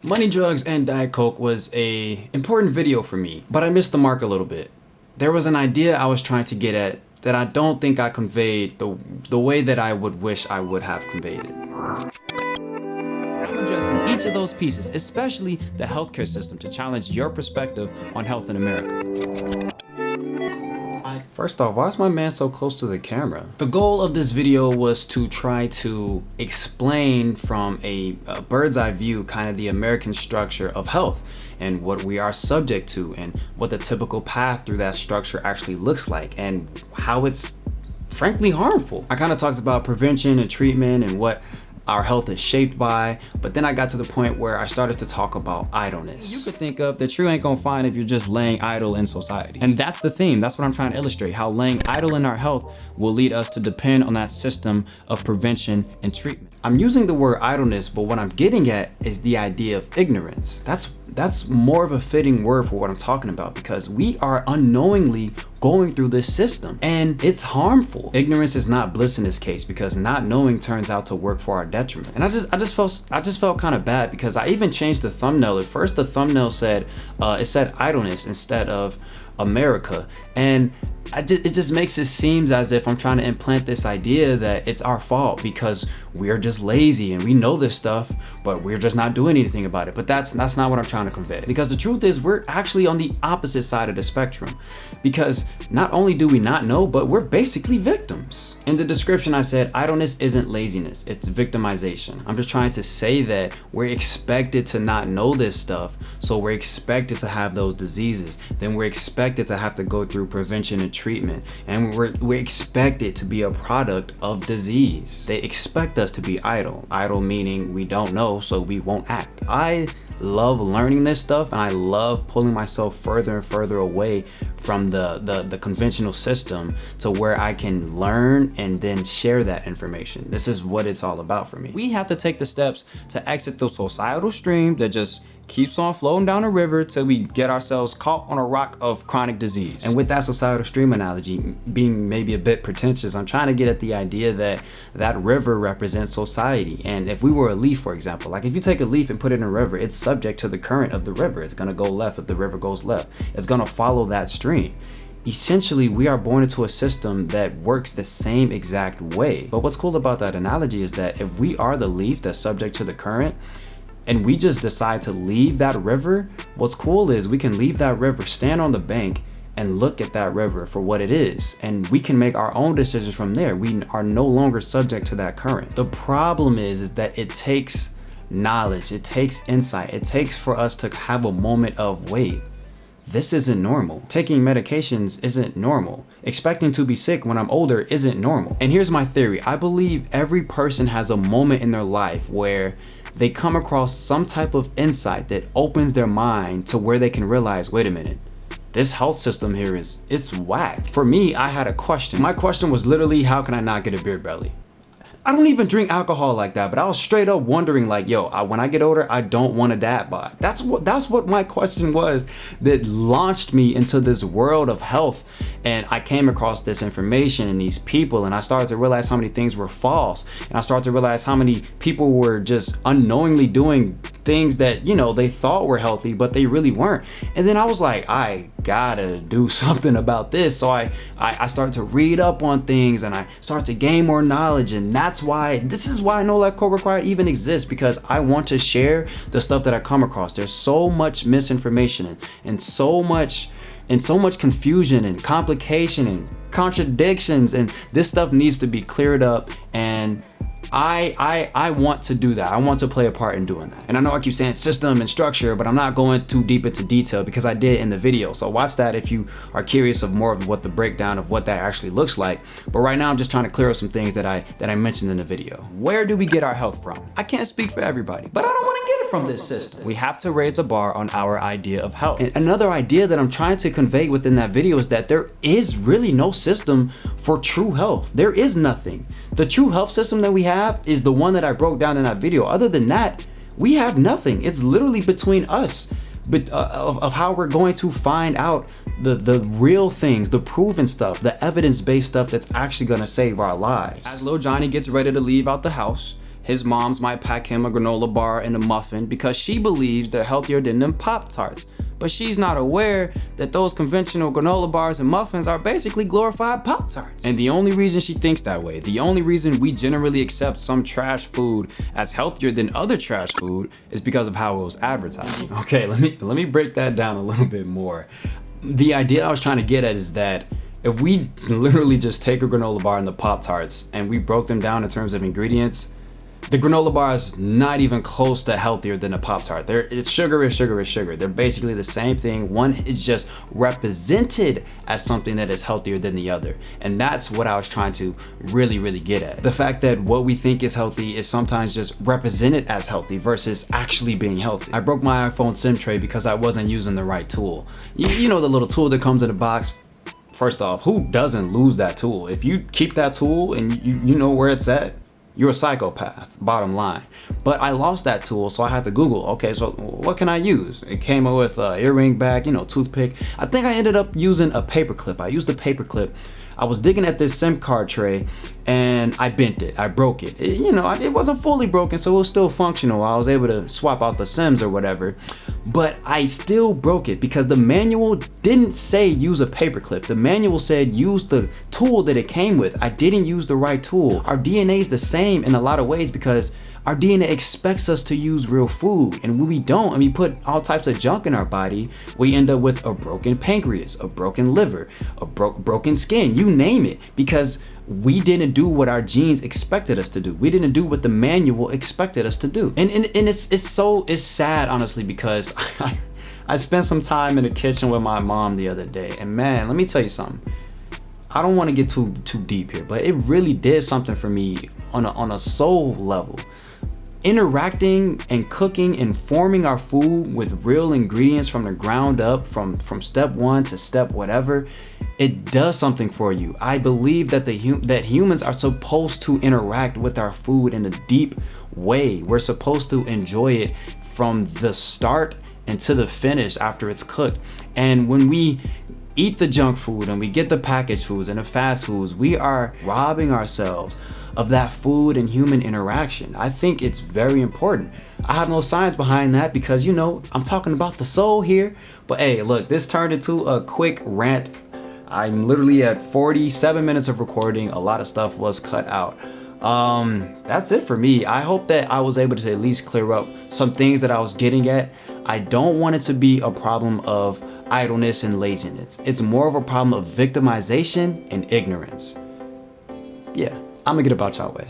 Money, Drugs, and Diet Coke was a important video for me, but I missed the mark a little bit. There was an idea I was trying to get at that I don't think I conveyed the way that I would wish I would have conveyed it. I'm addressing each of those pieces, especially the healthcare system, to challenge your perspective on health in America. First off, why is my man so close to the camera? The goal of this video was to try to explain from a bird's eye view kind of the American structure of health and what we are subject to and what the typical path through that structure actually looks like and how it's frankly harmful. I kind of talked about prevention and treatment and what our health is shaped by, but then I got to the point where I started to talk about idleness. You could think of that you ain't gonna find if you're just laying idle in society. And that's the theme, that's what I'm trying to illustrate, how laying idle in our health will lead us to depend on that system of prevention and treatment. I'm using the word idleness, but what I'm getting at is the idea of ignorance. That's more of a fitting word for what I'm talking about, because we are unknowingly going through this system and it's harmful. Ignorance is not bliss in this case, because not knowing turns out to work for our detriment. And I just felt kind of bad, because I even changed the thumbnail. At first the thumbnail said idleness instead of America, and it just makes it seem as if I'm trying to implant this idea that it's our fault because we're just lazy and we know this stuff, but we're just not doing anything about it. But that's not what I'm trying to convey. Because the truth is, we're actually on the opposite side of the spectrum. Because not only do we not know, but we're basically victims. In the description, I said idleness isn't laziness, it's victimization. I'm just trying to say that we're expected to not know this stuff, so we're expected to have those diseases. Then we're expected to have to go through prevention and treatment, and we're expected to be a product of disease. They expect us to be idle. Idle meaning we don't know, so we won't act. I love learning this stuff, and I love pulling myself further and further away from the conventional system to where I can learn and then share that information. This is what it's all about for me. We have to take the steps to exit the societal stream that just keeps on flowing down a river till we get ourselves caught on a rock of chronic disease. And with that societal stream analogy being maybe a bit pretentious, I'm trying to get at the idea that that river represents society. And if we were a leaf, for example, like if you take a leaf and put it in a river, it's subject to the current of the river. It's gonna go left if the river goes left. It's gonna follow that stream. Essentially, we are born into a system that works the same exact way. But what's cool about that analogy is that if we are the leaf that's subject to the current, and we just decide to leave that river, what's cool is we can leave that river, stand on the bank, and look at that river for what it is. And we can make our own decisions from there. We are no longer subject to that current. The problem is that it takes knowledge, it takes insight, it takes for us to have a moment of wait. This isn't normal. Taking medications isn't normal. Expecting to be sick when I'm older isn't normal. And here's my theory. I believe every person has a moment in their life where they come across some type of insight that opens their mind to where they can realize, wait a minute, this health system here it's whack. For me, I had a question. My question was literally, how can I not get a beer belly? I don't even drink alcohol like that, but I was straight up wondering like, yo, when I get older, I don't want a dad bod. That's what my question was that launched me into this world of health. And I came across this information and these people, and I started to realize how many things were false. And I started to realize how many people were just unknowingly doing things that, you know, they thought were healthy, but they really weren't. And then I was like, I gotta do something about this. So I started to read up on things, and I started to gain more knowledge. And this is why No Let Code Required even exists, because I want to share the stuff that I come across. There's so much misinformation and so much confusion and complication and contradictions, and this stuff needs to be cleared up. And I want to do that. I want to play a part in doing that. And I know I keep saying system and structure, but I'm not going too deep into detail because I did in the video. So watch that if you are curious of more of what the breakdown of what that actually looks like. But right now I'm just trying to clear up some things that I mentioned in the video. Where do we get our health from? I can't speak for everybody, but I don't want to get it from this system. We have to raise the bar on our idea of health. And another idea that I'm trying to convey within that video is that there is really no system for true health. There is nothing. The true health system that we have is the one that I broke down in that video. Other than that, we have nothing. It's literally between us, but of how we're going to find out the real things, the proven stuff, the evidence-based stuff that's actually gonna save our lives. As little Johnny gets ready to leave out the house, His moms might pack him a granola bar and a muffin because she believes they're healthier than them Pop-tarts. But she's not aware that those conventional granola bars and muffins are basically glorified Pop-tarts. And the only reason she thinks that way, the only reason we generally accept some trash food as healthier than other trash food is because of how it was advertised. Okay, let me break that down a little bit more. The idea I was trying to get at is that if we literally just take a granola bar and the Pop-tarts and we broke them down in terms of ingredients, the granola bar is not even close to healthier than a Pop-tart. It's sugar is sugar is sugar. They're basically the same thing. One is just represented as something that is healthier than the other. And that's what I was trying to really get at. The fact that what we think is healthy is sometimes just represented as healthy versus actually being healthy. I broke my iPhone SIM tray because I wasn't using the right tool. You know the little tool that comes in the box? First off, who doesn't lose that tool? If you keep that tool and you know where it's at, you're a psychopath, bottom line. But I lost that tool, so I had to Google, okay, so what can I use? It came up with an earring back, toothpick. I think I ended up using a paperclip. I used a paperclip. I was digging at this SIM card tray and I bent it, I broke it. It wasn't fully broken, so it was still functional. I was able to swap out the SIMs or whatever, but I still broke it because the manual didn't say use a paperclip. The manual said use the tool that it came with. I didn't use the right tool. Our DNA is the same in a lot of ways because our DNA expects us to use real food, and when we don't and we put all types of junk in our body, we end up with a broken pancreas, a broken liver, a broken skin, you name it, because we didn't do what our genes expected us to do. We didn't do what the manual expected us to do. And it's sad, honestly, because I spent some time in the kitchen with my mom the other day, and man, let me tell you something. I don't want to get too deep here, but it really did something for me on a soul level. Interacting and cooking and forming our food with real ingredients from the ground up, from step one to step whatever, it does something for you. I believe that that humans are supposed to interact with our food in a deep way. We're supposed to enjoy it from the start and to the finish after it's cooked. And when we eat the junk food and we get the packaged foods and the fast foods, we are robbing ourselves of that food and human interaction. I think it's very important. I have no science behind that because, I'm talking about the soul here. But hey, look, this turned into a quick rant. I'm literally at 47 minutes of recording. A lot of stuff was cut out. That's it for me. I hope that I was able to at least clear up some things that I was getting at. I don't want it to be a problem of idleness and laziness. It's more of a problem of victimization and ignorance. Yeah. I'm gonna get about y'all way.